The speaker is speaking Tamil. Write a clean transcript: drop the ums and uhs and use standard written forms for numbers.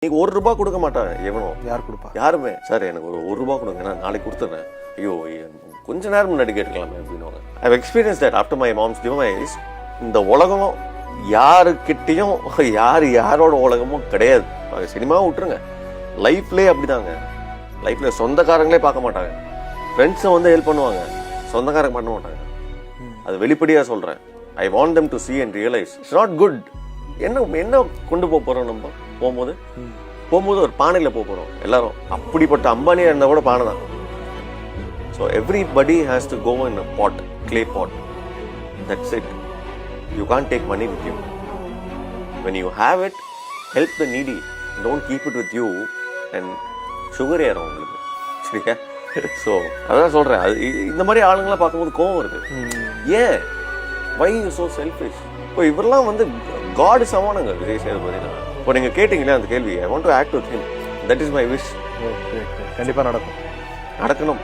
நீங்க ₹1 கொடுக்க மாட்டாங்க எவனும். யார் கொடுப்பா? யாருமே சார் எனக்கு ஒரு ₹1 கொடுங்க, நான் நாளைக்கு கொடுத்துட்றேன். ஐயோ கொஞ்ச நேரம் முன்னாடி கேட்டுக்கலாமே அப்படின்னு. I have experience that after my mom's device. இந்த உலகம் யாருக்கிட்டையும் யாரோட உலகமும் கிடையாது. சினிமாவும் விட்டுருங்க, லைஃப்லேயே அப்படிதாங்க. லைஃப்ல சொந்தக்காரங்களே பார்க்க மாட்டாங்க, ஃப்ரெண்ட்ஸை வந்து ஹெல்ப் பண்ணுவாங்க, சொந்தக்காரங்க பண்ண மாட்டாங்க. அது வெளிப்படையாக சொல்கிறேன். I want them to see and realize it's not good. என்ன கொண்டு போகிறோம் நம்ம போகும்போது ஒரு பானையில் போகிறோம் எல்லாரும். அப்படிப்பட்ட அம்பானியாக இருந்தால் கூட பானை தான். So everybody has to go in a pot, clay pot. That's it. You can't take money with you. When you have it, help the needy. Don't keep it with you and sugar ஏறும் உங்களுக்கு. சரியா? ஸோ அதான் சொல்கிறேன். அது இந்த மாதிரி ஆளுங்களாம் பார்க்கும்போது கோவம் வருது. ஏன் why you so selfish? இப்போ இவரெல்லாம் வந்து காடு சமானங்க விஜய் சேதுபதி. இப்போ நீங்கள் கேட்டிங்களே அந்த கேள்வி, I want to act with him. That is my wish. கண்டிப்பாக நடக்கணும்.